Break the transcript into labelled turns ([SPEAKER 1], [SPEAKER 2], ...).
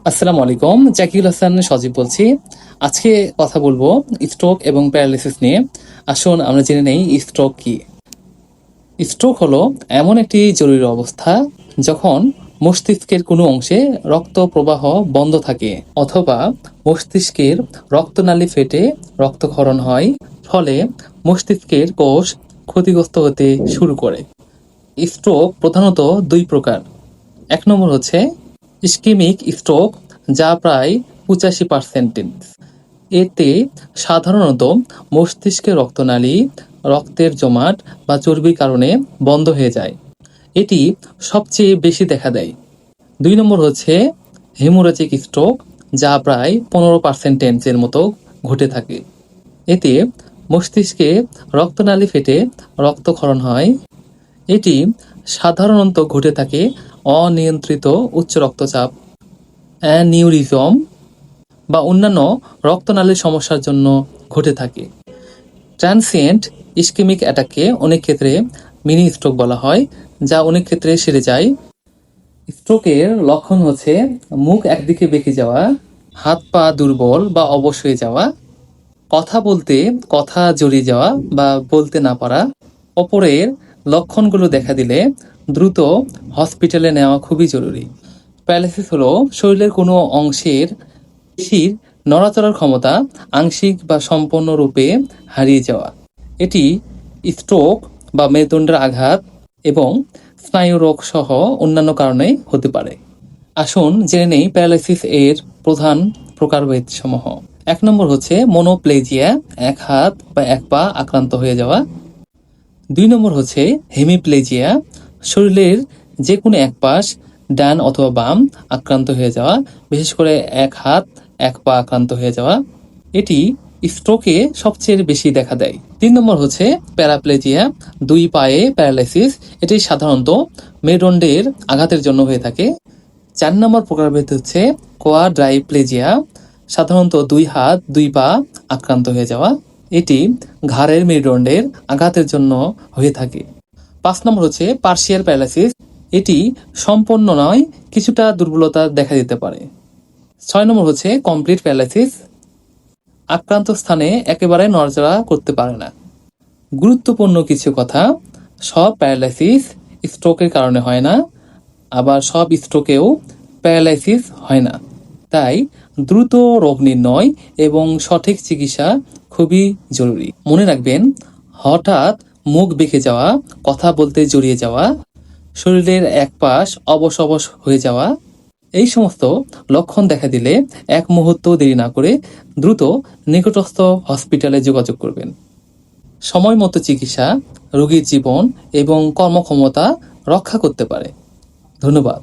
[SPEAKER 1] আসসালামু আলাইকুম, জাকির হাসান সজীব বলছি। আজকে কথা বলবো স্ট্রোক এবং প্যারালিসিস নিয়ে। আসুন আমরা জেনে নেই স্ট্রোক কি। স্ট্রোক হলো এমন একটি জরুরি অবস্থা যখন মস্তিষ্কের কোনো অংশে রক্ত প্রবাহ বন্ধ থাকে অথবা মস্তিষ্কের রক্তনালী ফেটে রক্তক্ষরণ হয়, ফলে মস্তিষ্কের কোষ ক্ষতিগ্রস্ত হতে শুরু করে। স্ট্রোক প্রধানত দুই প্রকার। এক নম্বর হচ্ছে ইস্কেমিক স্ট্রোক, যা প্রায় 85%। এতে সাধারণত মস্তিষ্কের রক্তনালী, রক্তের জমাট বা চর্বির কারণে বন্ধ হয়ে যায়। এটি সবচেয়ে বেশি দেখা দেয়। দুই নম্বর হচ্ছে হেমোরেজিক স্ট্রোক, যা প্রায় 15%-এর মতো ঘটে থাকে। এতে মস্তিষ্কে রক্তনালী ফেটে রক্তক্ষরণ হয়। এটি সাধারণত ঘটে থাকে অনিয়ন্ত্রিত উচ্চ রক্তচাপ, অ্যানিউরিজম বা অন্যান্য রক্তনালীর সমস্যার জন্য ঘটে থাকে। ট্রান্সিয়েন্ট ইস্কেমিক অ্যাটাককে অনেক ক্ষেত্রে মিনি স্ট্রোক বলা হয়, যা অনেক ক্ষেত্রে সেরে যায়। স্ট্রোকের লক্ষণ হচ্ছে মুখ একদিকে বেঁকে যাওয়া, হাত পা দুর্বল বা অবশ হয়ে যাওয়া, কথা বলতে কথা জড়িয়ে যাওয়া বা বলতে না পারা। অপরের লক্ষণগুলো দেখা দিলে দ্রুত হসপিটালে নেওয়া খুবই জরুরি। প্যারালাইসিস হলো শরীরের কোনো অংশের পেশির নড়াচড়ার ক্ষমতা আংশিক বা সম্পূর্ণরূপে হারিয়ে যাওয়া। এটি স্ট্রোক বা মেরুদণ্ডের আঘাত এবং স্নায়ুরোগ সহ অন্যান্য কারণে হতে পারে। আসুন জেনে নেই প্যারালাইসিস এর প্রধান প্রকারভেদসমূহ। এক নম্বর হচ্ছে মনোপ্লেজিয়া, এক হাত বা এক পা আক্রান্ত হয়ে যাওয়া। দুই নম্বর হচ্ছে হেমিপ্লেজিয়া, শরীরের যে কোনো এক পাশ, ডান অথবা বাম, আক্রান্ত হয়ে যাওয়া, বিশেষ করে এক হাত এক পা আক্রান্ত হয়ে যাওয়া। এটি স্ট্রোকে সবচেয়ে বেশি দেখা দেয়। তিন নম্বর হচ্ছে প্যারাপ্লেজিয়া, দুই পায়ে প্যারালাইসিস। এটি সাধারণত মেরুদণ্ডের আঘাতের জন্য হয়ে থাকে। চার নম্বর প্রকারভেদ হচ্ছে কোয়াড্রাইপ্লেজিয়া, সাধারণত দুই হাত দুই পা আক্রান্ত হয়ে যাওয়া। এটি ঘাড়ের মেরুদণ্ডের আঘাতের জন্য হয়ে থাকে। পাঁচ নম্বর হচ্ছে পার্শিয়াল প্যারালাইসিস, এটি সম্পূর্ণ নয়, কিছুটা দুর্বলতা দেখা দিতে পারে। ছয় নম্বর হচ্ছে কমপ্লিট প্যারালাইসিস, আক্রান্ত স্থানে একেবারে নড়াচড়া করতে পারে না। গুরুত্বপূর্ণ কিছু কথা: সব প্যারালাইসিস স্ট্রোকের কারণে হয় না, আবার সব স্ট্রোকেও প্যারালাইসিস হয় না। তাই দ্রুত রোগ নির্ণয় এবং সঠিক চিকিৎসা খুবই জরুরি। মনে রাখবেন, হঠাৎ মুখ বেঁকে যাওয়া, কথা বলতে জড়িয়ে যাওয়া, শরীরের এক পাশ অবশ অবশ হয়ে যাওয়া, এই সমস্ত লক্ষণ দেখা দিলে এক মুহূর্ত দেরি না করে দ্রুত নিকটস্থ হসপিটালে যোগাযোগ করবেন। সময় মতো চিকিৎসা রোগীর জীবন এবং কর্মক্ষমতা রক্ষা করতে পারে। ধন্যবাদ।